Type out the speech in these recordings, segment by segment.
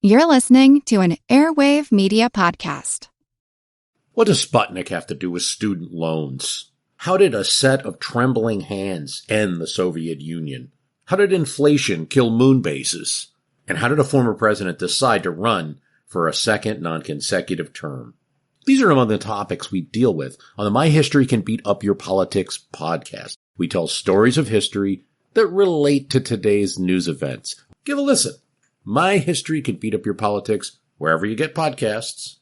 You're listening to an Airwave Media Podcast. What does Sputnik have to do with student loans? How did a set of trembling hands end the Soviet Union? How did inflation kill moon bases? And how did a former president decide to run for a second non-consecutive term? These are among the topics we deal with on the My History Can Beat Up Your Politics podcast. We tell stories of history that relate to today's news events. Give a listen. My History Can Beat Up Your Politics, wherever you get podcasts.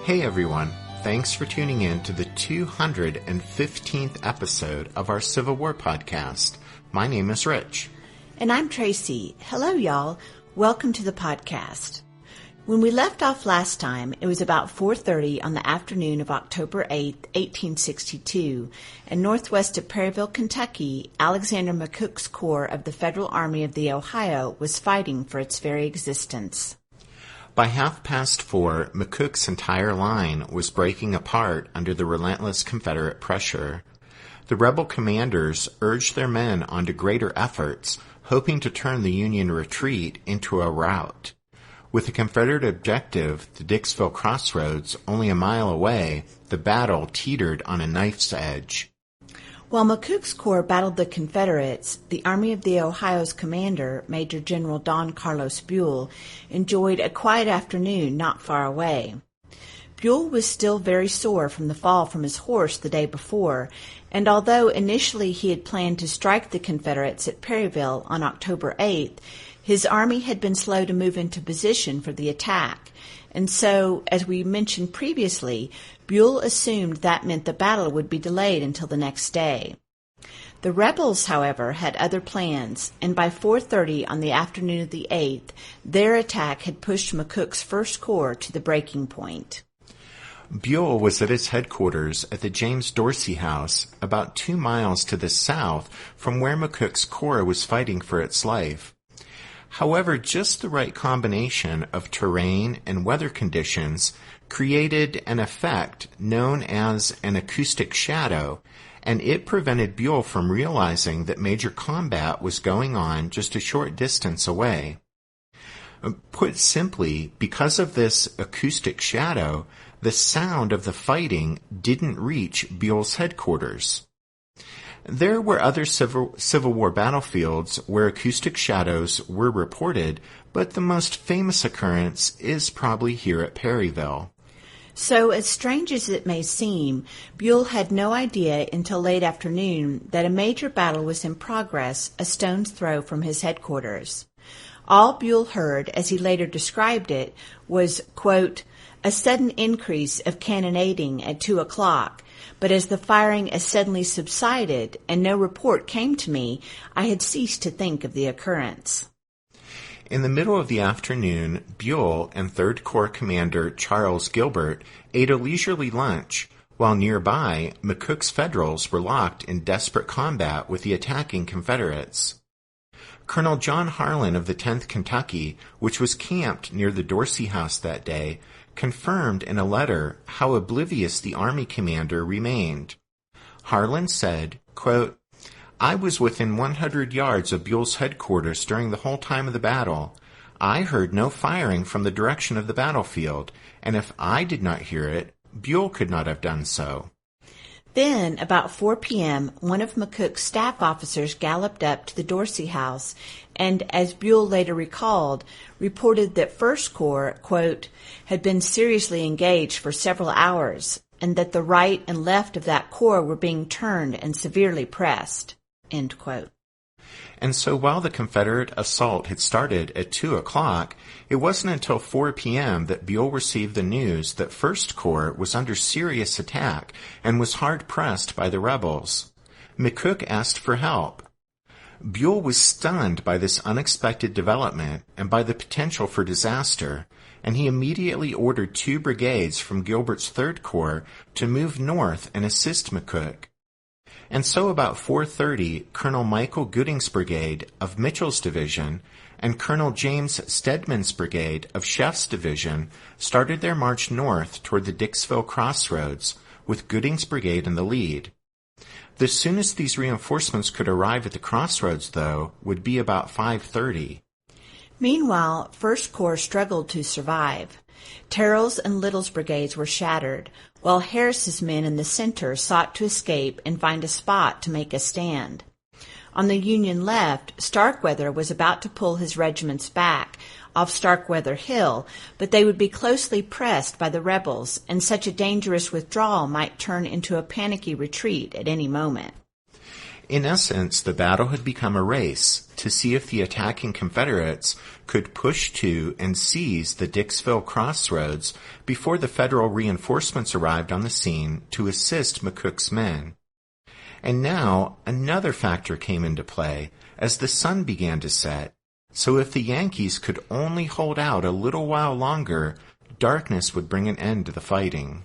Hey everyone, thanks for tuning in to the 215th episode of our Civil War podcast. My name is Rich. And I'm Tracy. Hello y'all. Welcome to the podcast. When we left off last time, it was about 4:30 on the afternoon of October 8th, 1862, and northwest of Perryville, Kentucky, Alexander McCook's Corps of the Federal Army of the Ohio was fighting for its very existence. By 4:30, McCook's entire line was breaking apart under the relentless Confederate pressure. The rebel commanders urged their men on to greater efforts, hoping to turn the Union retreat into a rout. With the Confederate objective, the Dixville Crossroads, only a mile away, the battle teetered on a knife's edge. While McCook's Corps battled the Confederates, the Army of the Ohio's commander, Major General Don Carlos Buell, enjoyed a quiet afternoon not far away. Buell was still very sore from the fall from his horse the day before, and although initially he had planned to strike the Confederates at Perryville on October 8th, his army had been slow to move into position for the attack, and so, as we mentioned previously, Buell assumed that meant the battle would be delayed until the next day. The rebels, however, had other plans, and by 4:30 on the afternoon of the 8th, their attack had pushed McCook's First Corps to the breaking point. Buell was at his headquarters at the James Dorsey House, about 2 miles to the south from where McCook's Corps was fighting for its life. However, just the right combination of terrain and weather conditions created an effect known as an acoustic shadow, and it prevented Buell from realizing that major combat was going on just a short distance away. Put simply, because of this acoustic shadow, the sound of the fighting didn't reach Buell's headquarters. There were other Civil War battlefields where acoustic shadows were reported, but the most famous occurrence is probably here at Perryville. So, as strange as it may seem, Buell had no idea until late afternoon that a major battle was in progress a stone's throw from his headquarters. All Buell heard, as he later described it, was, quote, a sudden increase of cannonading at 2 o'clock, but as the firing as suddenly subsided and no report came to me, I had ceased to think of the occurrence. In the middle of the afternoon, Buell and 3rd Corps Commander Charles Gilbert ate a leisurely lunch, while nearby, McCook's Federals were locked in desperate combat with the attacking Confederates. Colonel John Harlan of the 10th Kentucky, which was camped near the Dorsey House that day, confirmed in a letter how oblivious the Army commander remained. Harlan said, quote, I was within 100 yards of Buell's headquarters during the whole time of the battle. I heard no firing from the direction of the battlefield, and if I did not hear it, Buell could not have done so. Then, about 4 p.m., one of McCook's staff officers galloped up to the Dorsey House and, as Buell later recalled, reported that First Corps, quote, had been seriously engaged for several hours and that the right and left of that corps were being turned and severely pressed, end quote. And so while the Confederate assault had started at 2 o'clock, it wasn't until 4 p.m. that Buell received the news that First Corps was under serious attack and was hard-pressed by the rebels. McCook asked for help. Buell was stunned by this unexpected development and by the potential for disaster, and he immediately ordered 2 brigades from Gilbert's 3rd Corps to move north and assist McCook. And so about 4:30, Colonel Michael Gooding's brigade of Mitchell's division and Colonel James Stedman's brigade of Scheff's division started their march north toward the Dixville Crossroads, with Gooding's brigade in the lead. The soonest these reinforcements could arrive at the crossroads, though, would be about 5:30. Meanwhile, 1st Corps struggled to survive. Terrell's and Little's brigades were shattered, while Harris's men in the center sought to escape and find a spot to make a stand. On the Union left, Starkweather was about to pull his regiments back off Starkweather Hill, but they would be closely pressed by the rebels, and such a dangerous withdrawal might turn into a panicky retreat at any moment. In essence, the battle had become a race to see if the attacking Confederates could push to and seize the Dixville Crossroads before the Federal reinforcements arrived on the scene to assist McCook's men. And now another factor came into play as the sun began to set, so if the Yankees could only hold out a little while longer, darkness would bring an end to the fighting.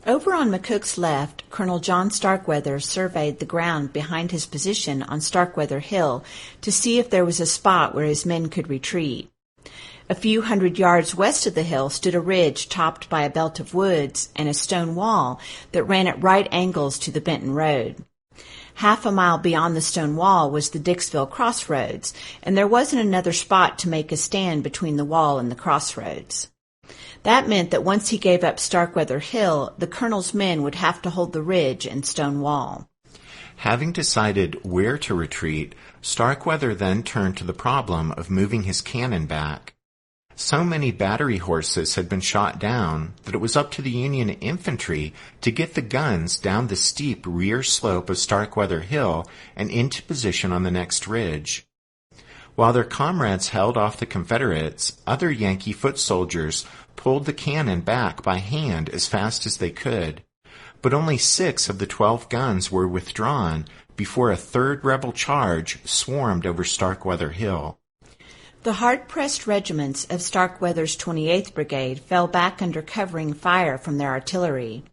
Over on McCook's left, Colonel John Starkweather surveyed the ground behind his position on Starkweather Hill to see if there was a spot where his men could retreat. A few hundred yards west of the hill stood a ridge topped by a belt of woods and a stone wall that ran at right angles to the Benton Road. Half a mile beyond the stone wall was the Dixville Crossroads, and there wasn't another spot to make a stand between the wall and the crossroads. That meant that once he gave up Starkweather Hill, the colonel's men would have to hold the ridge and stone wall. Having decided where to retreat, Starkweather then turned to the problem of moving his cannon back. So many battery horses had been shot down that it was up to the Union infantry to get the guns down the steep rear slope of Starkweather Hill and into position on the next ridge. While their comrades held off the Confederates, other Yankee foot soldiers pulled the cannon back by hand as fast as they could. But only 6 of the 12 guns were withdrawn before a third rebel charge swarmed over Starkweather Hill. The hard-pressed regiments of Starkweather's 28th Brigade fell back under covering fire from their artillery.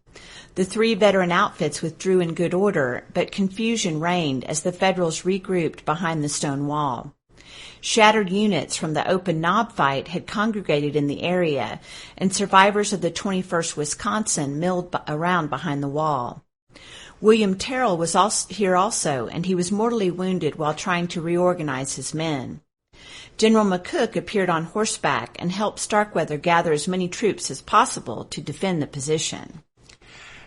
The 3 veteran outfits withdrew in good order, but confusion reigned as the Federals regrouped behind the stone wall. Shattered units from the open knob fight had congregated in the area, and survivors of the 21st Wisconsin milled around behind the wall. William Terrell was here also, and he was mortally wounded while trying to reorganize his men. General McCook appeared on horseback and helped Starkweather gather as many troops as possible to defend the position.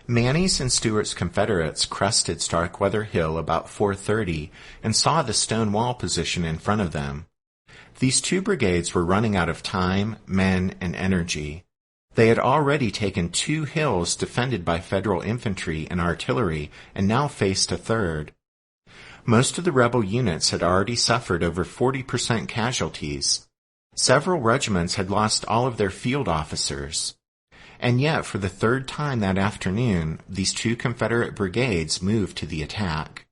Manny's and Stewart's Confederates crested Starkweather Hill about 4:30 and saw the stone wall position in front of them. These 2 brigades were running out of time, men, and energy. They had already taken 2 hills defended by Federal infantry and artillery and now faced a third. Most of the rebel units had already suffered over 40% casualties. Several regiments had lost all of their field officers. And yet, for the 3rd time that afternoon, these 2 Confederate brigades moved to the attack.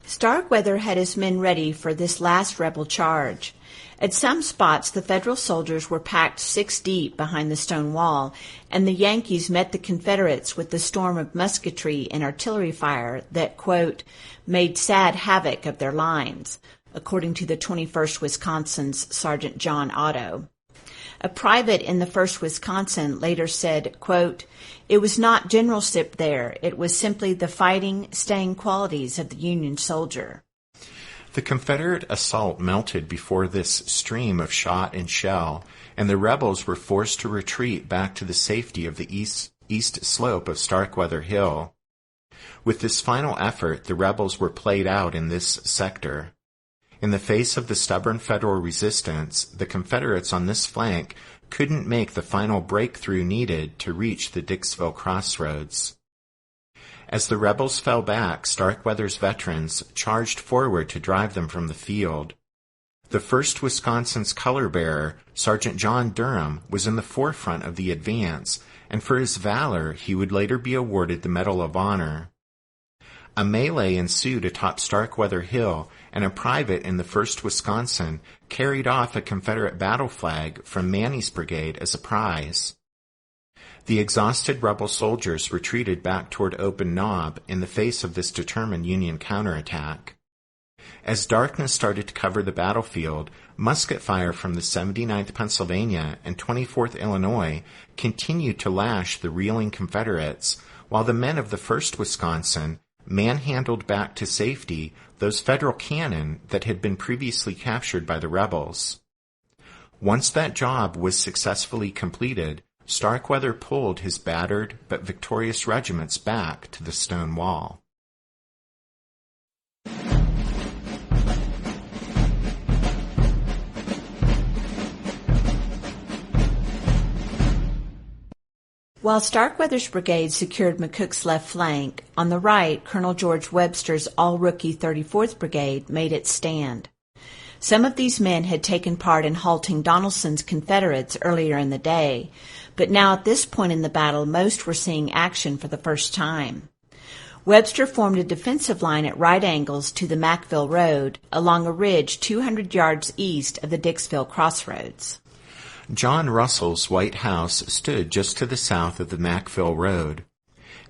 Starkweather had his men ready for this last rebel charge. At some spots, the Federal soldiers were packed 6 deep behind the stone wall, and the Yankees met the Confederates with the storm of musketry and artillery fire that, quote, made sad havoc of their lines, according to the 21st Wisconsin's Sergeant John Otto. A private in the 1st Wisconsin later said, quote, "It was not generalship there. It was simply the fighting, staying qualities of the Union soldier." The Confederate assault melted before this stream of shot and shell, and the rebels were forced to retreat back to the safety of the east slope of Starkweather Hill. With this final effort, the rebels were played out in this sector. In the face of the stubborn Federal resistance, the Confederates on this flank couldn't make the final breakthrough needed to reach the Dixville Crossroads. As the rebels fell back, Starkweather's veterans charged forward to drive them from the field. The 1st Wisconsin's color bearer, Sergeant John Durham, was in the forefront of the advance, and for his valor he would later be awarded the Medal of Honor. A melee ensued atop Starkweather Hill, and a private in the 1st Wisconsin carried off a Confederate battle flag from Manny's brigade as a prize. The exhausted rebel soldiers retreated back toward Open Knob in the face of this determined Union counterattack. As darkness started to cover the battlefield, musket fire from the 79th Pennsylvania and 24th Illinois continued to lash the reeling Confederates, while the men of the 1st Wisconsin manhandled back to safety those Federal cannon that had been previously captured by the rebels. Once that job was successfully completed, Starkweather pulled his battered but victorious regiments back to the stone wall. While Starkweather's brigade secured McCook's left flank, on the right, Colonel George Webster's all-rookie 34th Brigade made its stand. Some of these men had taken part in halting Donelson's Confederates earlier in the day, but now at this point in the battle most were seeing action for the first time. Webster formed a defensive line at right angles to the Mackville Road, along a ridge 200 yards east of the Dixville Crossroads. John Russell's White House stood just to the south of the Mackville Road.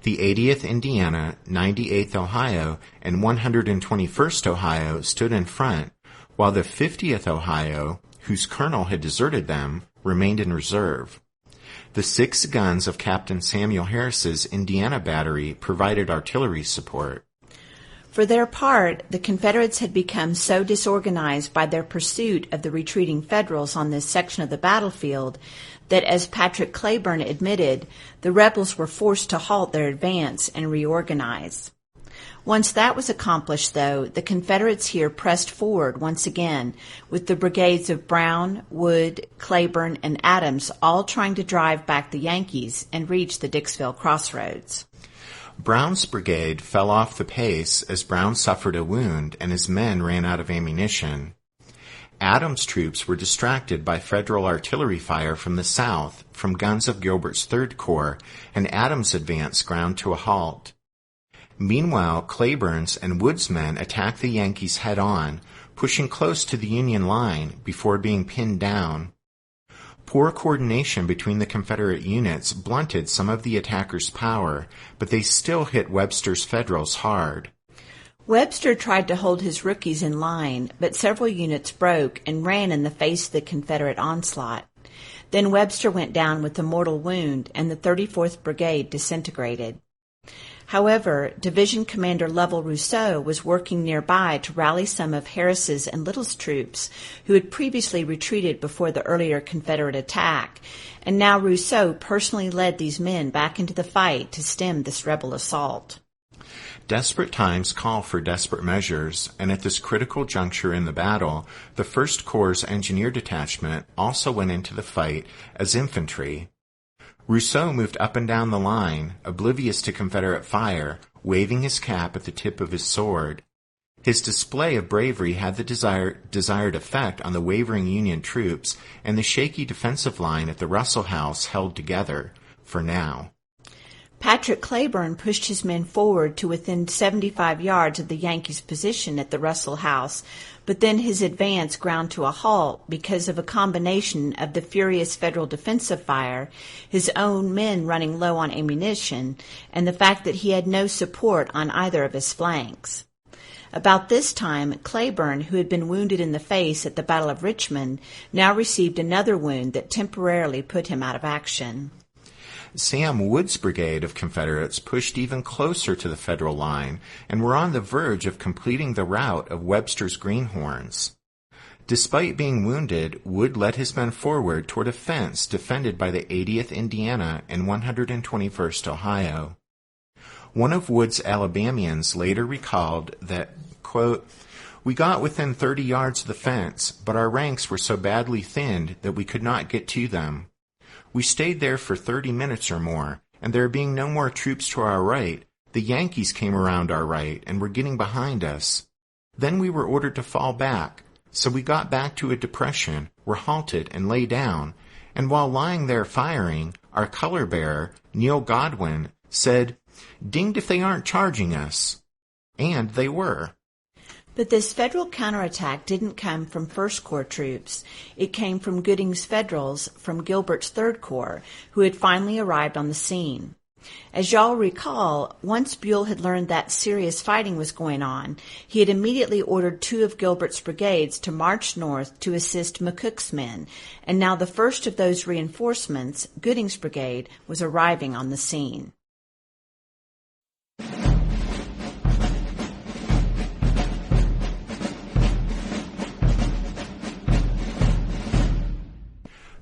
The 80th Indiana, 98th Ohio, and 121st Ohio stood in front, while the 50th Ohio, whose colonel had deserted them, remained in reserve. The 6 guns of Captain Samuel Harris's Indiana battery provided artillery support. For their part, the Confederates had become so disorganized by their pursuit of the retreating Federals on this section of the battlefield that, as Patrick Cleburne admitted, the rebels were forced to halt their advance and reorganize. Once that was accomplished, though, the Confederates here pressed forward once again, with the brigades of Brown, Wood, Cleburne, and Adams all trying to drive back the Yankees and reach the Dixville Crossroads. Brown's brigade fell off the pace as Brown suffered a wound and his men ran out of ammunition. Adams' troops were distracted by Federal artillery fire from the south, from guns of Gilbert's 3rd Corps, and Adams' advance ground to a halt. Meanwhile, Cleburne's and Wood's men attacked the Yankees head-on, pushing close to the Union line before being pinned down. Poor coordination between the Confederate units blunted some of the attackers' power, but they still hit Webster's Federals hard. Webster tried to hold his rookies in line, but several units broke and ran in the face of the Confederate onslaught. Then Webster went down with a mortal wound, and the 34th Brigade disintegrated. However, Division Commander Lovell Rousseau was working nearby to rally some of Harris's and Little's troops who had previously retreated before the earlier Confederate attack, and now Rousseau personally led these men back into the fight to stem this rebel assault. Desperate times call for desperate measures, and at this critical juncture in the battle, the 1st Corps' Engineer Detachment also went into the fight as infantry. Rousseau moved up and down the line, oblivious to Confederate fire, waving his cap at the tip of his sword. His display of bravery had the desired effect on the wavering Union troops, and the shaky defensive line at the Russell House held together, for now. Patrick Cleburne pushed his men forward to within 75 yards of the Yankees' position at the Russell House, but then his advance ground to a halt because of a combination of the furious Federal defensive fire, his own men running low on ammunition, and the fact that he had no support on either of his flanks. About this time, Cleburne, who had been wounded in the face at the Battle of Richmond, now received another wound that temporarily put him out of action. Sam Wood's brigade of Confederates pushed even closer to the Federal line and were on the verge of completing the rout of Webster's Greenhorns. Despite being wounded, Wood led his men forward toward a fence defended by the 80th Indiana and 121st Ohio. One of Wood's Alabamians later recalled that, quote, "We got within 30 yards of the fence, but our ranks were so badly thinned that we could not get to them. We stayed there for 30 minutes or more, and there being no more troops to our right, the Yankees came around our right and were getting behind us. Then we were ordered to fall back, So we got back to a depression, were halted and lay down, and while lying there firing, our color bearer, Neil Godwin, said, "Dinged if they aren't charging us." And they were. But this federal counterattack didn't come from First Corps troops. It came from Gooding's Federals from Gilbert's Third Corps, who had finally arrived on the scene. As y'all recall, once Buell had learned that serious fighting was going on, he had immediately ordered 2 of Gilbert's brigades to march north to assist McCook's men, and now the first of those reinforcements, Gooding's brigade, was arriving on the scene.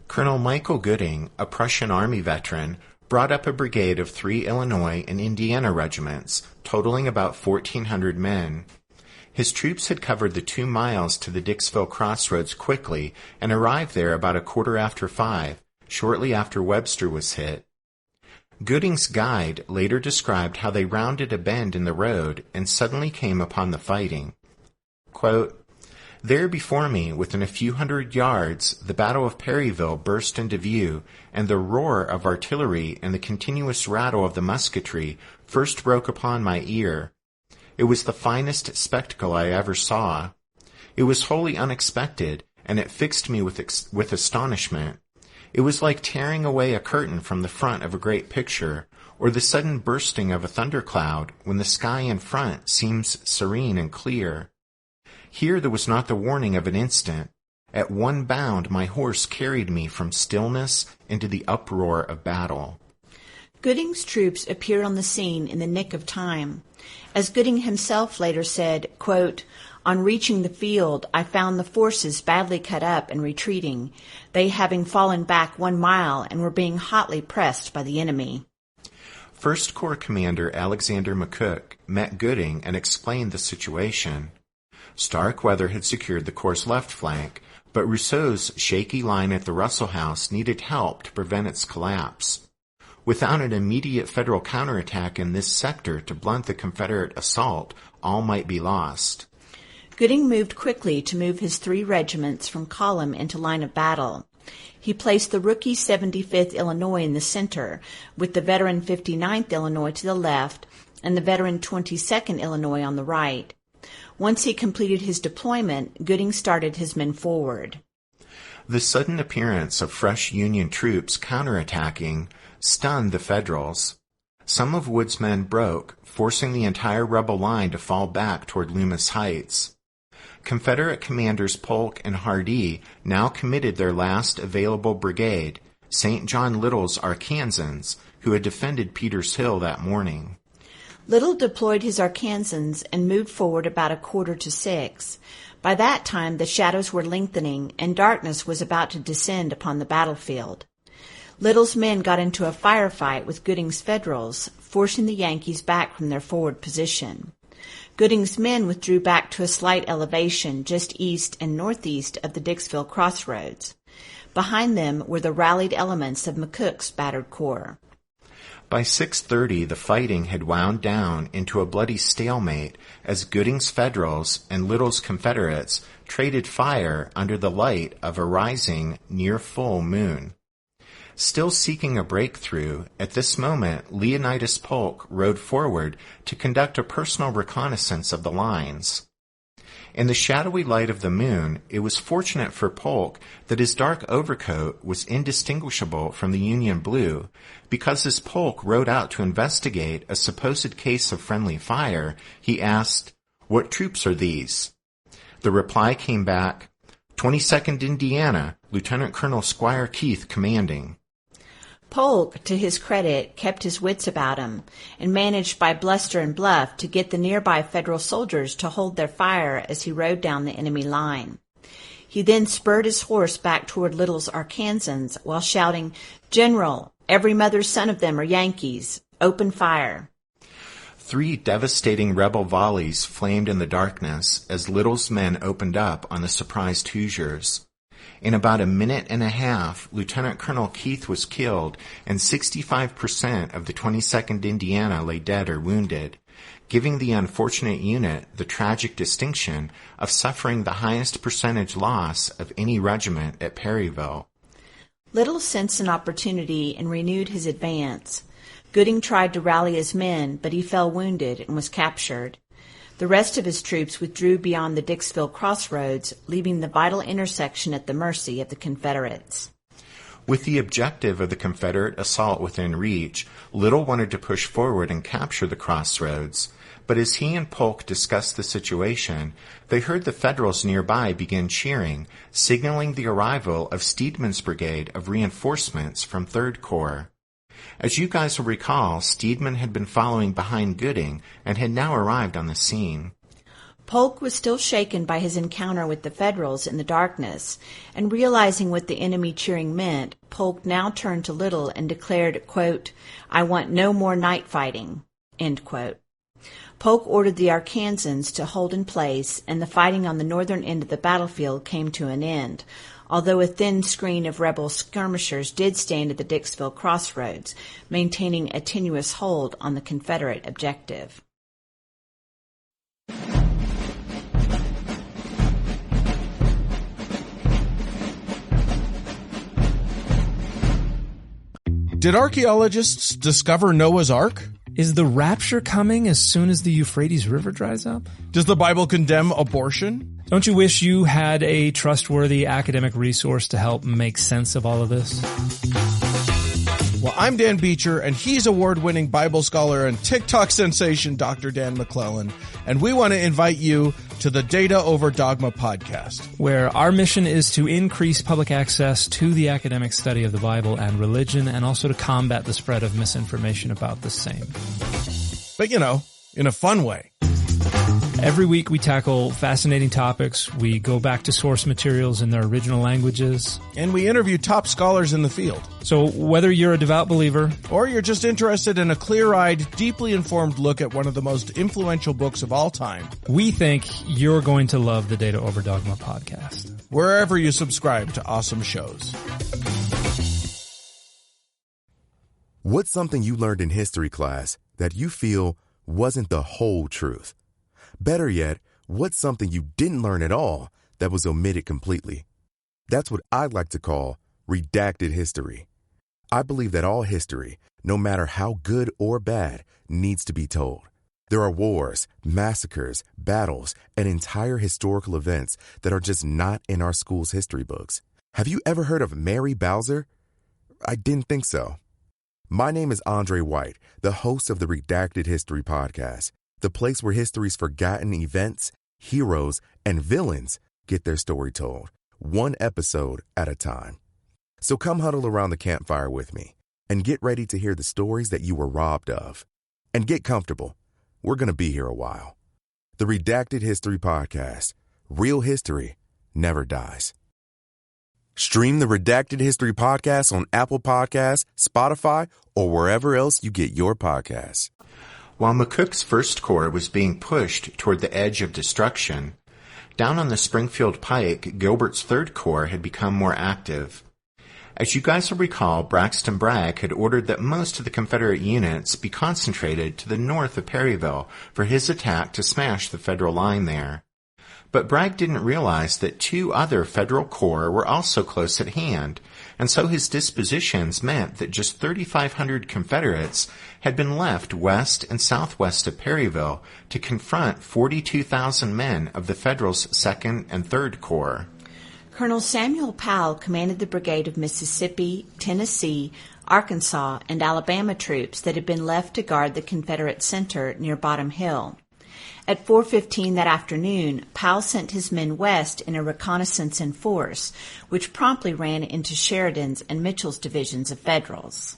Colonel Michael Gooding, a Prussian Army veteran, brought up a brigade of 3 Illinois and Indiana regiments, totaling about 1,400 men. His troops had covered the 2 miles to the Dixville crossroads quickly and arrived there about 5:15, shortly after Webster was hit. Gooding's guide later described how they rounded a bend in the road and suddenly came upon the fighting. Quote, "There before me, within a few hundred yards, the Battle of Perryville burst into view, and the roar of artillery and the continuous rattle of the musketry first broke upon my ear. It was the finest spectacle I ever saw. It was wholly unexpected, and it fixed me with astonishment. It was like tearing away a curtain from the front of a great picture, or the sudden bursting of a thundercloud when the sky in front seems serene and clear. Here there was not the warning of an instant. At one bound my horse carried me from stillness into the uproar of battle." Gooding's troops appeared on the scene in the nick of time. As Gooding himself later said, quote, "On reaching the field, I found the forces badly cut up and retreating, they having fallen back 1 mile and were being hotly pressed by the enemy." First Corps Commander Alexander McCook met Gooding and explained the situation. Stark weather had secured the Corps' left flank, but Rousseau's shaky line at the Russell House needed help to prevent its collapse. Without an immediate Federal counterattack in this sector to blunt the Confederate assault, all might be lost. Gooding moved quickly to move his 3 regiments from column into line of battle. He placed the rookie 75th Illinois in the center, with the veteran 59th Illinois to the left and the veteran 22nd Illinois on the right. Once he completed his deployment, Gooding started his men forward. The sudden appearance of fresh Union troops counterattacking stunned the Federals. Some of Wood's men broke, forcing the entire rebel line to fall back toward Loomis Heights. Confederate commanders Polk and Hardee now committed their last available brigade, St. John Little's Arkansans, who had defended Peters Hill that morning. Little deployed his Arkansans and moved forward about 5:45. By that time the shadows were lengthening and darkness was about to descend upon the battlefield. Little's men got into a firefight with Gooding's Federals, forcing the Yankees back from their forward position. Gooding's men withdrew back to a slight elevation just east and northeast of the Dixville crossroads. Behind them were the rallied elements of McCook's battered corps. By 6:30, the fighting had wound down into a bloody stalemate as Gooding's Federals and Little's Confederates traded fire under the light of a rising, near-full moon. Still seeking a breakthrough, at this moment Leonidas Polk rode forward to conduct a personal reconnaissance of the lines. In the shadowy light of the moon, it was fortunate for Polk that his dark overcoat was indistinguishable from the Union blue, because as Polk rode out to investigate a supposed case of friendly fire, he asked, "What troops are these?" The reply came back, 22nd Indiana, Lieutenant Colonel Squire Keith commanding. Polk, to his credit, kept his wits about him and managed by bluster and bluff to get the nearby Federal soldiers to hold their fire as he rode down the enemy line. He then spurred his horse back toward Little's Arkansans while shouting, "General, every mother's son of them are Yankees. Open fire." 3 devastating rebel volleys flamed in the darkness as Little's men opened up on the surprised Hoosiers. In about a minute and a half, Lieutenant Colonel Keith was killed, and 65% of the 22nd Indiana lay dead or wounded. giving the unfortunate unit the tragic distinction of suffering the highest percentage loss of any regiment at Perryville. Little sensed an opportunity and renewed his advance. Gooding tried to rally his men, but he fell wounded and was captured. The rest of his troops withdrew beyond the Dixville crossroads, leaving the vital intersection at the mercy of the Confederates. With the objective of the Confederate assault within reach, Little wanted to push forward and capture the crossroads. But as he and Polk discussed the situation, they heard the Federals nearby begin cheering, signaling the arrival of Steedman's brigade of reinforcements from 3rd Corps. As you guys will recall, Steedman had been following behind Gooding and had now arrived on the scene. Polk was still shaken by his encounter with the Federals in the darkness, and realizing what the enemy cheering meant, Polk now turned to Little and declared, quote, "I want no more night fighting," end quote. Polk ordered the Arkansans to hold in place, and the fighting on the northern end of the battlefield came to an end, although a thin screen of rebel skirmishers did stand at the Dixville crossroads, maintaining a tenuous hold on the Confederate objective. Did archaeologists discover Noah's Ark? Is the rapture coming as soon as the Euphrates River dries up? Does the Bible condemn abortion? Don't you wish you had a trustworthy academic resource to help make sense of all of this? Well, I'm Dan Beecher, and he's award-winning Bible scholar and TikTok sensation Dr. Dan McClellan, and we want to invite you to the Data Over Dogma podcast, where our mission is to increase public access to the academic study of the Bible and religion, and also to combat the spread of misinformation about the same. But, in a fun way. Every week we tackle fascinating topics, we go back to source materials in their original languages, and we interview top scholars in the field. So whether you're a devout believer, or you're just interested in a clear-eyed, deeply informed look at one of the most influential books of all time, we think you're going to love the Data Over Dogma podcast, wherever you subscribe to awesome shows. What's something you learned in history class that you feel wasn't the whole truth? Better yet, what's something you didn't learn at all that was omitted completely? That's what I'd like to call redacted history. I believe that all history, no matter how good or bad, needs to be told. There are wars, massacres, battles, and entire historical events that are just not in our school's history books. Have you ever heard of Mary Bowser? I didn't think so. My name is Andre White, the host of the Redacted History Podcast, the place where history's forgotten events, heroes, and villains get their story told, one episode at a time. So come huddle around the campfire with me and get ready to hear the stories that you were robbed of. And get comfortable. We're going to be here a while. The Redacted History Podcast. Real history never dies. Stream the Redacted History Podcast on Apple Podcasts, Spotify, or wherever else you get your podcasts. While McCook's 1st Corps was being pushed toward the edge of destruction, down on the Springfield Pike, Gilbert's 3rd Corps had become more active. As you guys will recall, Braxton Bragg had ordered that most of the Confederate units be concentrated to the north of Perryville for his attack to smash the Federal line there. But Bragg didn't realize that 2 other Federal Corps were also close at hand, and so his dispositions meant that just 3,500 Confederates had been left west and southwest of Perryville to confront 42,000 men of the Federals' 2nd and 3rd Corps. Colonel Samuel Powell commanded the brigade of Mississippi, Tennessee, Arkansas, and Alabama troops that had been left to guard the Confederate center near Bottom Hill. At 4:15 that afternoon, Powell sent his men west in a reconnaissance in force, which promptly ran into Sheridan's and Mitchell's divisions of Federals.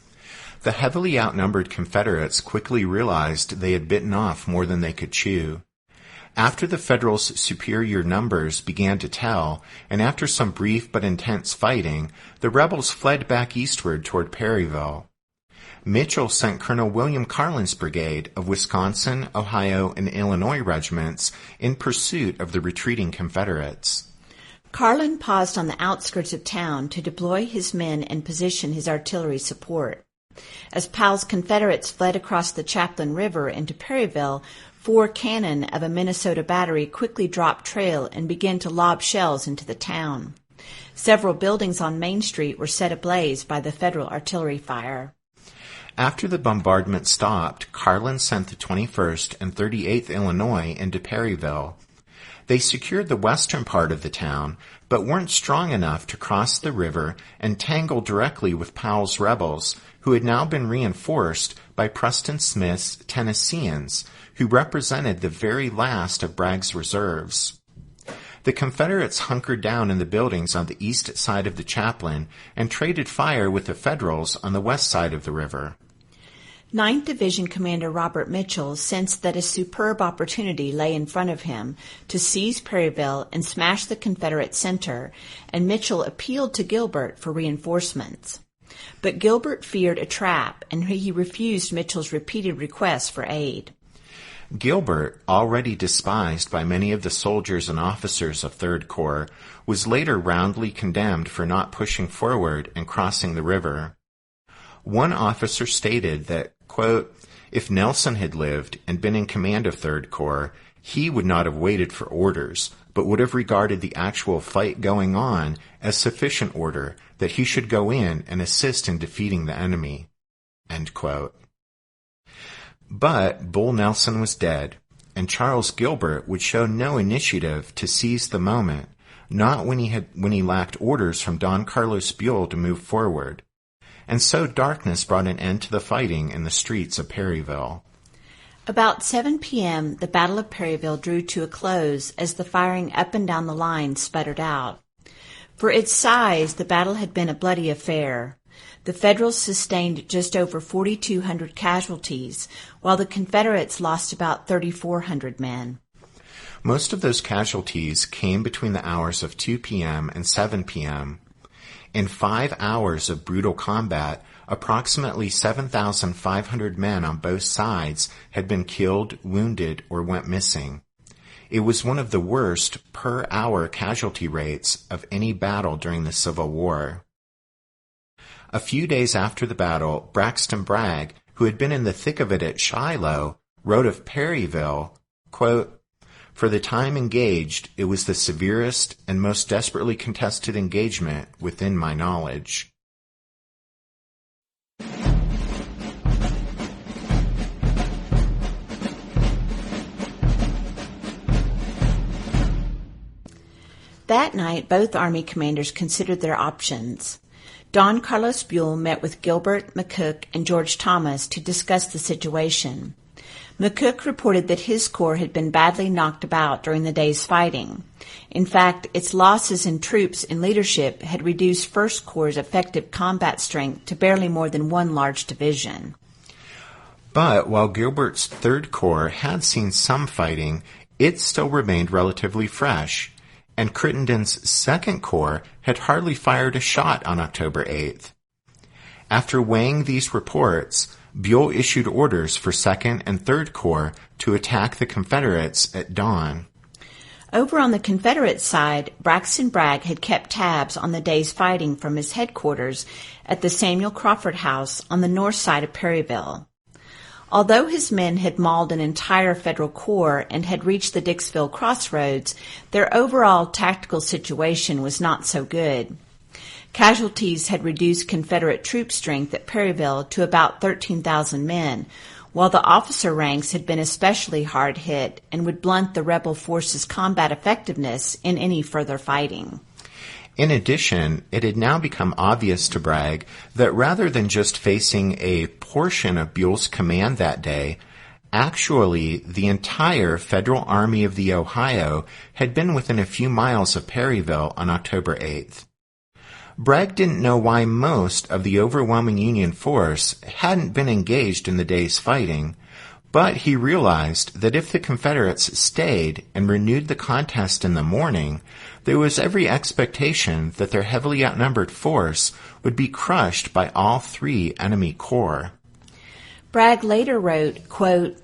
The heavily outnumbered Confederates quickly realized they had bitten off more than they could chew. After the Federals' superior numbers began to tell, and after some brief but intense fighting, the rebels fled back eastward toward Perryville. Mitchell sent Colonel William Carlin's brigade of Wisconsin, Ohio, and Illinois regiments in pursuit of the retreating Confederates. Carlin paused on the outskirts of town to deploy his men and position his artillery support. As Powell's Confederates fled across the Chaplin River into Perryville, 4 cannon of a Minnesota battery quickly dropped trail and began to lob shells into the town. Several buildings on Main Street were set ablaze by the Federal artillery fire. After the bombardment stopped, Carlin sent the 21st and 38th Illinois into Perryville. They secured the western part of the town, but weren't strong enough to cross the river and tangle directly with Powell's rebels, who had now been reinforced by Preston Smith's Tennesseans, who represented the very last of Bragg's reserves. The Confederates hunkered down in the buildings on the east side of the Chaplain and traded fire with the Federals on the west side of the river. 9th Division Commander Robert Mitchell sensed that a superb opportunity lay in front of him to seize Perryville and smash the Confederate center, and Mitchell appealed to Gilbert for reinforcements. But Gilbert feared a trap, and he refused Mitchell's repeated requests for aid. Gilbert, already despised by many of the soldiers and officers of 3rd Corps, was later roundly condemned for not pushing forward and crossing the river. One officer stated that, quote, "If Nelson had lived and been in command of 3rd Corps, he would not have waited for orders, but would have regarded the actual fight going on as sufficient order that he should go in and assist in defeating the enemy." End quote. But Bull Nelson was dead, and Charles Gilbert would show no initiative to seize the moment, not when he lacked orders from Don Carlos Buell to move forward. And so darkness brought an end to the fighting in the streets of Perryville. About 7 p.m., the Battle of Perryville drew to a close as the firing up and down the line sputtered out. For its size, the battle had been a bloody affair. The Federals sustained just over 4,200 casualties, while the Confederates lost about 3,400 men. Most of those casualties came between the hours of 2 p.m. and 7 p.m. In 5 hours of brutal combat, approximately 7,500 men on both sides had been killed, wounded, or went missing. It was one of the worst per-hour casualty rates of any battle during the Civil War. A few days after the battle, Braxton Bragg, who had been in the thick of it at Shiloh, wrote of Perryville, quote, "For the time engaged, it was the severest and most desperately contested engagement within my knowledge." That night, both Army commanders considered their options. Don Carlos Buell met with Gilbert, McCook, and George Thomas to discuss the situation. McCook reported that his corps had been badly knocked about during the day's fighting. In fact, its losses in troops and leadership had reduced First Corps' effective combat strength to barely more than one large division. But while Gilbert's 3rd Corps had seen some fighting, it still remained relatively fresh, and Crittenden's 2nd Corps had hardly fired a shot on October 8th. After weighing these reports, Buell issued orders for 2nd and 3rd Corps to attack the Confederates at dawn. Over on the Confederate side, Braxton Bragg had kept tabs on the day's fighting from his headquarters at the Samuel Crawford House on the north side of Perryville. Although his men had mauled an entire Federal Corps and had reached the Dixville Crossroads, their overall tactical situation was not so good. Casualties had reduced Confederate troop strength at Perryville to about 13,000 men, while the officer ranks had been especially hard hit and would blunt the rebel forces' combat effectiveness in any further fighting. In addition, it had now become obvious to Bragg that rather than just facing a portion of Buell's command that day, actually the entire Federal Army of the Ohio had been within a few miles of Perryville on October 8th. Bragg didn't know why most of the overwhelming Union force hadn't been engaged in the day's fighting, but he realized that if the Confederates stayed and renewed the contest in the morning, there was every expectation that their heavily outnumbered force would be crushed by all 3 enemy corps. Bragg later wrote, quote,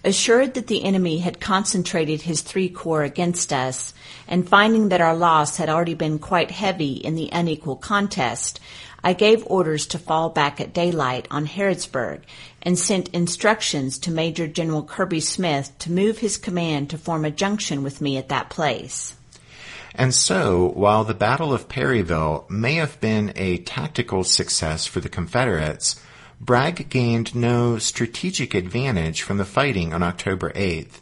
"Assured that the enemy had concentrated his 3 corps against us, and finding that our loss had already been quite heavy in the unequal contest, I gave orders to fall back at daylight on Harrodsburg and sent instructions to Major General Kirby Smith to move his command to form a junction with me at that place. And so, while the Battle of Perryville may have been a tactical success for the Confederates, Bragg gained no strategic advantage from the fighting on October 8th.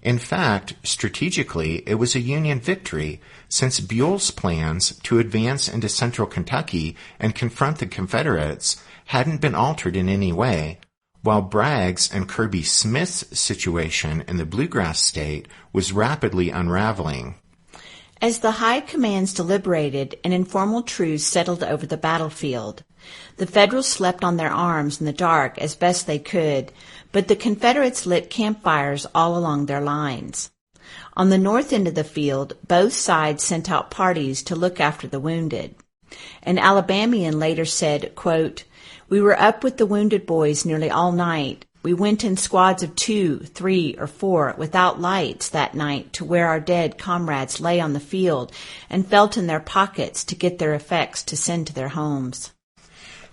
In fact, strategically, it was a Union victory, since Buell's plans to advance into central Kentucky and confront the Confederates hadn't been altered in any way, while Bragg's and Kirby Smith's situation in the Bluegrass State was rapidly unraveling. As the high commands deliberated, an informal truce settled over the battlefield. The Federals slept on their arms in the dark as best they could, but the Confederates lit campfires all along their lines. On the north end of the field, both sides sent out parties to look after the wounded. An Alabamian later said, quote, "We were up with the wounded boys nearly all night. We went in squads of 2, 3, or 4 without lights that night to where our dead comrades lay on the field and felt in their pockets to get their effects to send to their homes."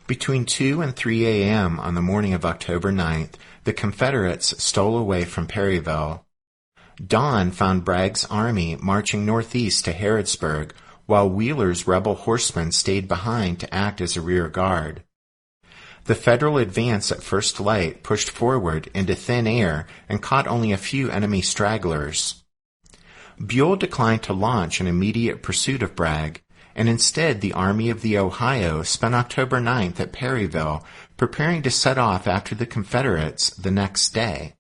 Between 2 and 3 a.m. on the morning of October 9th, the Confederates stole away from Perryville. Dawn found Bragg's army marching northeast to Harrodsburg, while Wheeler's rebel horsemen stayed behind to act as a rear guard. The Federal advance at first light pushed forward into thin air and caught only a few enemy stragglers. Buell declined to launch an immediate pursuit of Bragg, and instead the Army of the Ohio spent October 9th at Perryville, preparing to set off after the Confederates the next day.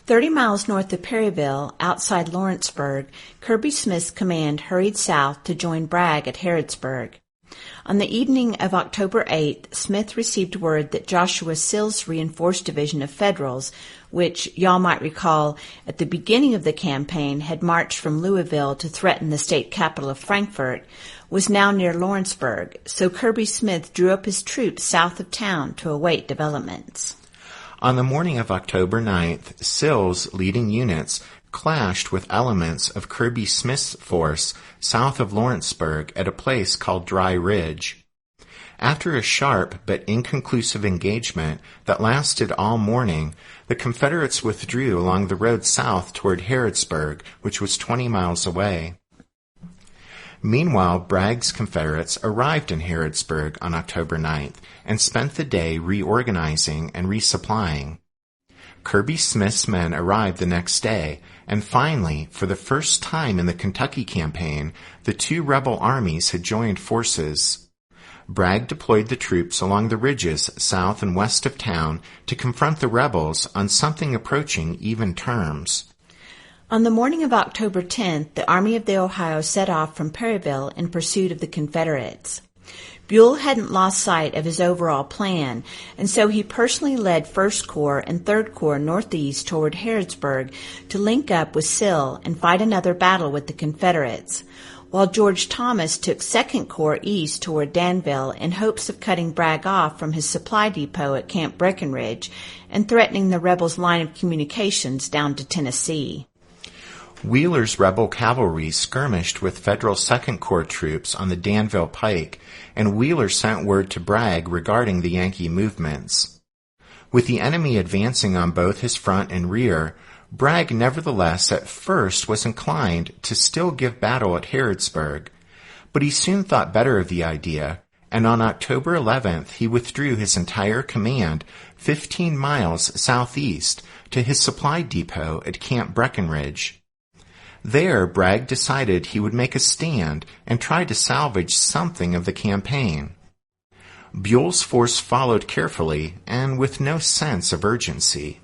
30 miles north of Perryville, outside Lawrenceburg, Kirby Smith's command hurried south to join Bragg at Harrodsburg. On the evening of October 8th, Smith received word that Joshua Sill's reinforced division of Federals, which, y'all might recall, at the beginning of the campaign had marched from Louisville to threaten the state capital of Frankfort, was now near Lawrenceburg, so Kirby Smith drew up his troops south of town to await developments. On the morning of October 9th, Sill's leading units clashed with elements of Kirby Smith's force south of Lawrenceburg at a place called Dry Ridge. After a sharp but inconclusive engagement that lasted all morning, the Confederates withdrew along the road south toward Harrodsburg, which was 20 miles away. Meanwhile, Bragg's Confederates arrived in Harrodsburg on October 9th and spent the day reorganizing and resupplying. Kirby Smith's men arrived the next day, and finally, for the first time in the Kentucky campaign, the two rebel armies had joined forces. Bragg deployed the troops along the ridges south and west of town to confront the rebels on something approaching even terms. On the morning of October 10th, the Army of the Ohio set off from Perryville in pursuit of the Confederates. Buell hadn't lost sight of his overall plan, and so he personally led 1st Corps and 3rd Corps northeast toward Harrodsburg to link up with Sill and fight another battle with the Confederates, while George Thomas took 2nd Corps east toward Danville in hopes of cutting Bragg off from his supply depot at Camp Breckinridge and threatening the rebels' line of communications down to Tennessee. Wheeler's rebel cavalry skirmished with Federal 2nd Corps troops on the Danville Pike, and Wheeler sent word to Bragg regarding the Yankee movements. With the enemy advancing on both his front and rear, Bragg nevertheless at first was inclined to still give battle at Harrodsburg, but he soon thought better of the idea, and on October 11th he withdrew his entire command 15 miles southeast to his supply depot at Camp Breckinridge. There, Bragg decided he would make a stand and try to salvage something of the campaign. Buell's force followed carefully and with no sense of urgency.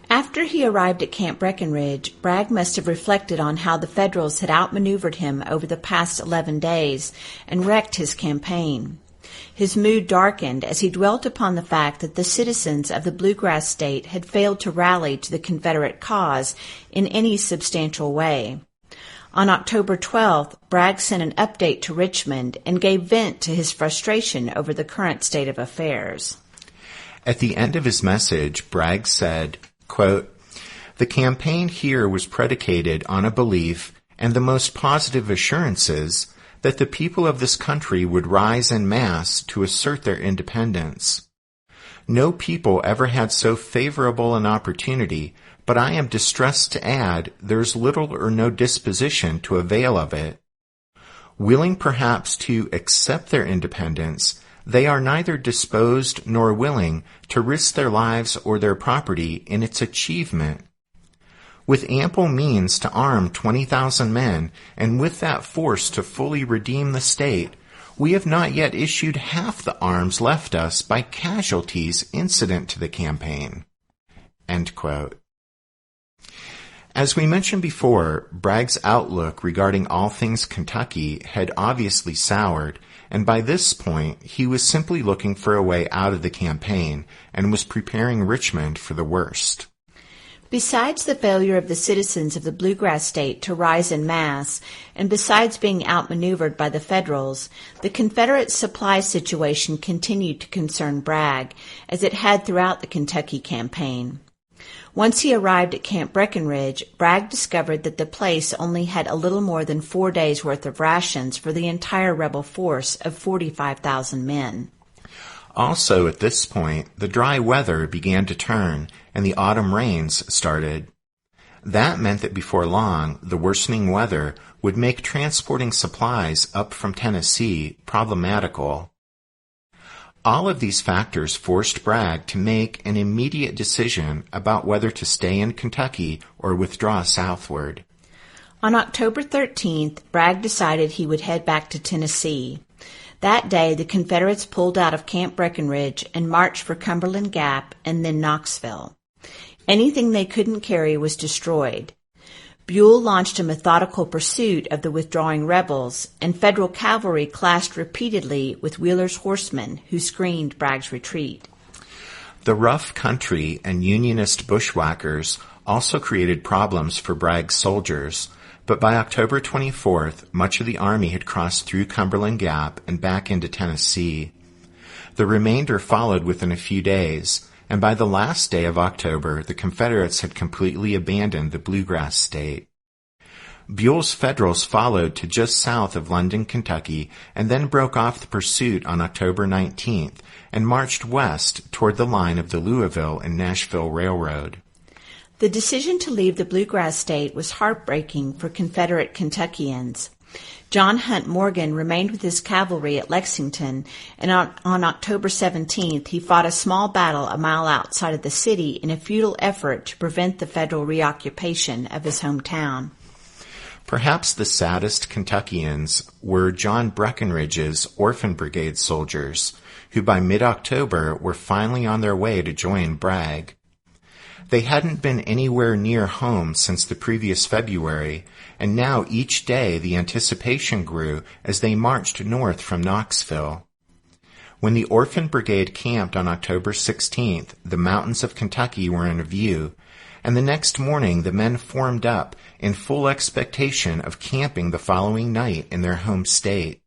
After he arrived at Camp Breckinridge, Bragg must have reflected on how the Federals had outmaneuvered him over the past 11 days and wrecked his campaign. His mood darkened as he dwelt upon the fact that the citizens of the Bluegrass State had failed to rally to the Confederate cause in any substantial way. On October 12th, Bragg sent an update to Richmond and gave vent to his frustration over the current state of affairs. At the end of his message, Bragg said, quote, "The campaign here was predicated on a belief and the most positive assurances that the people of this country would rise en masse to assert their independence. No people ever had so favorable an opportunity, but I am distressed to add there's little or no disposition to avail of it. Willing perhaps to accept their independence, they are neither disposed nor willing to risk their lives or their property in its achievement. With ample means to arm 20,000 men, and with that force to fully redeem the state, we have not yet issued half the arms left us by casualties incident to the campaign." End quote. As we mentioned before, Bragg's outlook regarding all things Kentucky had obviously soured, and by this point he was simply looking for a way out of the campaign and was preparing Richmond for the worst. Besides the failure of the citizens of the Bluegrass State to rise en masse, and besides being outmaneuvered by the Federals, the Confederate supply situation continued to concern Bragg, as it had throughout the Kentucky campaign. Once he arrived at Camp Breckinridge, Bragg discovered that the place only had a little more than 4 days' worth of rations for the entire rebel force of 45,000 men. Also, at this point, the dry weather began to turn, and the autumn rains started. That meant that before long, the worsening weather would make transporting supplies up from Tennessee problematical. All of these factors forced Bragg to make an immediate decision about whether to stay in Kentucky or withdraw southward. On October 13th, Bragg decided he would head back to Tennessee. That day, the Confederates pulled out of Camp Breckinridge and marched for Cumberland Gap and then Knoxville. Anything they couldn't carry was destroyed. Buell launched a methodical pursuit of the withdrawing rebels, and Federal cavalry clashed repeatedly with Wheeler's horsemen, who screened Bragg's retreat. The rough country and Unionist bushwhackers also created problems for Bragg's soldiers, but by October 24th, much of the army had crossed through Cumberland Gap and back into Tennessee. The remainder followed within a few days, and by the last day of October, the Confederates had completely abandoned the Bluegrass State. Buell's Federals followed to just south of London, Kentucky, and then broke off the pursuit on October 19th and marched west toward the line of the Louisville and Nashville Railroad. The decision to leave the Bluegrass State was heartbreaking for Confederate Kentuckians. John Hunt Morgan remained with his cavalry at Lexington, and on October 17th he fought a small battle a mile outside of the city in a futile effort to prevent the Federal reoccupation of his hometown. Perhaps the saddest Kentuckians were John Breckinridge's Orphan Brigade soldiers, who by mid-October were finally on their way to join Bragg. They hadn't been anywhere near home since the previous February, and now each day the anticipation grew as they marched north from Knoxville. When the Orphan Brigade camped on October 16th, the mountains of Kentucky were in view, and the next morning the men formed up in full expectation of camping the following night in their home state.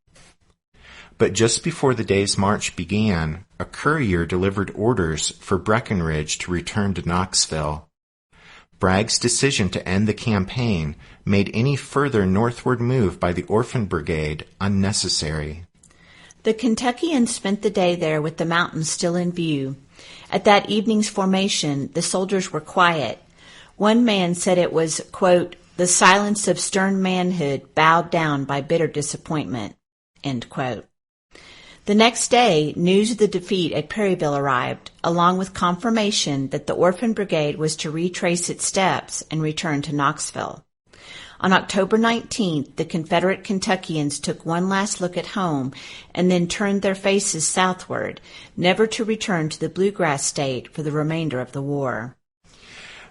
But just before the day's march began, a courier delivered orders for Breckinridge to return to Knoxville. Bragg's decision to end the campaign made any further northward move by the Orphan Brigade unnecessary. The Kentuckians spent the day there with the mountains still in view. At that evening's formation, the soldiers were quiet. One man said it was, quote, "the silence of stern manhood bowed down by bitter disappointment," end quote. The next day, news of the defeat at Perryville arrived, along with confirmation that the Orphan Brigade was to retrace its steps and return to Knoxville. On October 19th, the Confederate Kentuckians took one last look at home and then turned their faces southward, never to return to the Bluegrass State for the remainder of the war.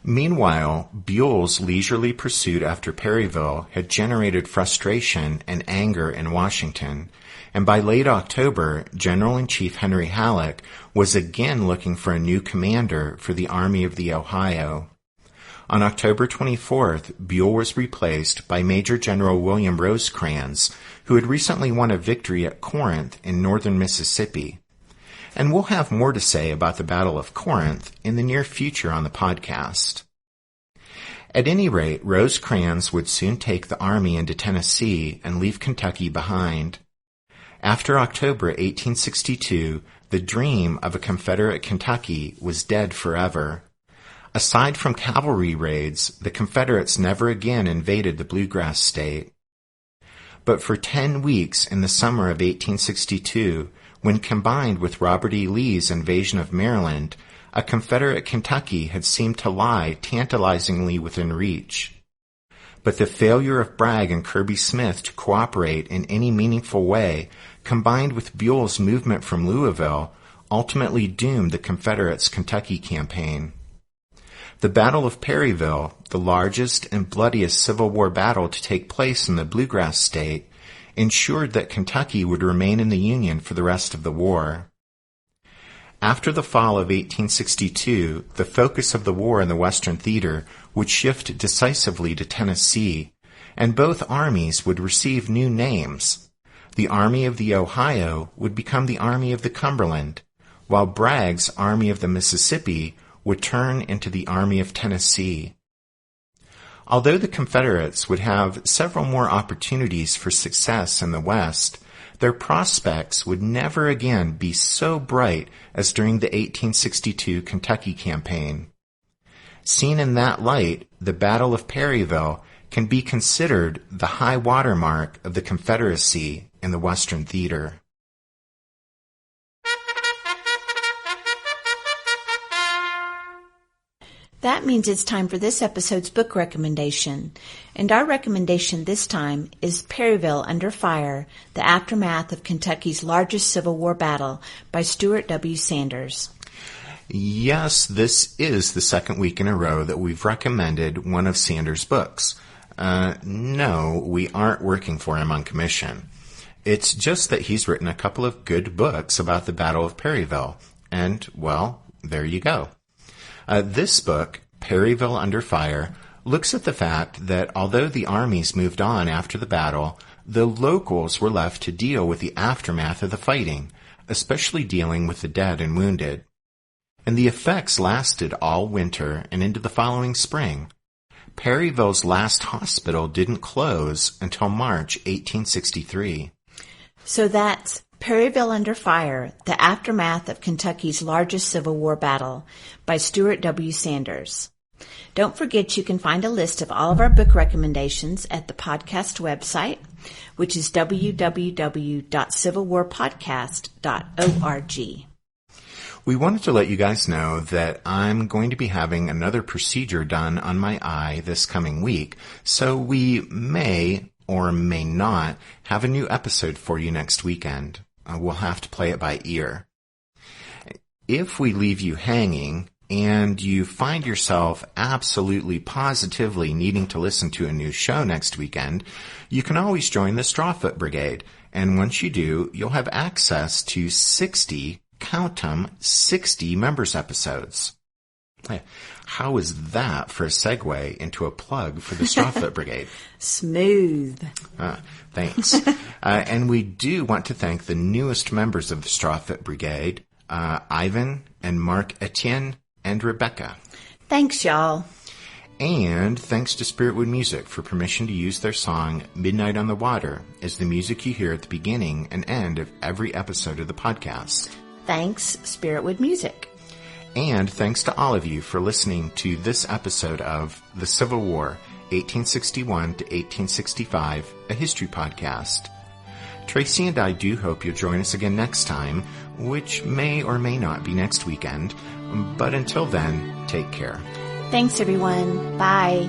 Meanwhile, Buell's leisurely pursuit after Perryville had generated frustration and anger in Washington, and by late October, General-in-Chief Henry Halleck was again looking for a new commander for the Army of the Ohio. On October 24th, Buell was replaced by Major General William Rosecrans, who had recently won a victory at Corinth in northern Mississippi. And we'll have more to say about the Battle of Corinth in the near future on the podcast. At any rate, Rosecrans would soon take the army into Tennessee and leave Kentucky behind. After October 1862, the dream of a Confederate Kentucky was dead forever. Aside from cavalry raids, the Confederates never again invaded the bluegrass state. But for 10 weeks in the summer of 1862, when combined with Robert E. Lee's invasion of Maryland, a Confederate Kentucky had seemed to lie tantalizingly within reach. But the failure of Bragg and Kirby Smith to cooperate in any meaningful way, combined with Buell's movement from Louisville, ultimately doomed the Confederates' Kentucky campaign. The Battle of Perryville, the largest and bloodiest Civil War battle to take place in the bluegrass state, ensured that Kentucky would remain in the Union for the rest of the war. After the fall of 1862, the focus of the war in the Western Theater would shift decisively to Tennessee, and both armies would receive new names. The Army of the Ohio would become the Army of the Cumberland, while Bragg's Army of the Mississippi would turn into the Army of Tennessee. Although the Confederates would have several more opportunities for success in the West, their prospects would never again be so bright as during the 1862 Kentucky campaign. Seen in that light, the Battle of Perryville can be considered the high water mark of the Confederacy in the Western Theater. That means it's time for this episode's book recommendation. And our recommendation this time is Perryville Under Fire, The Aftermath of Kentucky's Largest Civil War Battle by Stuart W. Sanders. Yes, this is the second week in a row that we've recommended one of Sanders' books. No, we aren't working for him on commission. It's just that he's written a couple of good books about the Battle of Perryville. And, well, there you go. This book, Perryville Under Fire, looks at the fact that although the armies moved on after the battle, the locals were left to deal with the aftermath of the fighting, especially dealing with the dead and wounded. And the effects lasted all winter and into the following spring. Perryville's last hospital didn't close until March 1863. So that's Perryville Under Fire, The Aftermath of Kentucky's Largest Civil War Battle by Stuart W. Sanders. Don't forget you can find a list of all of our book recommendations at the podcast website, which is www.civilwarpodcast.org. We wanted to let you guys know that I'm going to be having another procedure done on my eye this coming week, so we may or may not have a new episode for you next weekend. We'll have to play it by ear. If we leave you hanging and you find yourself absolutely positively needing to listen to a new show next weekend, you can always join the Strawfoot Brigade. And once you do, you'll have access to 60, count 'em, 60 members episodes. How is that for a segue into a plug for the Strawfoot Brigade? Smooth. Thanks. And we do want to thank the newest members of the Strawfoot Brigade, Ivan and Mark Etienne and Rebecca. Thanks, y'all. And thanks to Spiritwood Music for permission to use their song Midnight on the Water as the music you hear at the beginning and end of every episode of the podcast. Thanks, Spiritwood Music. And thanks to all of you for listening to this episode of The Civil War, 1861 to 1865, a history podcast. Tracy and I do hope you'll join us again next time, which may or may not be next weekend. But until then, take care. Thanks, everyone. Bye.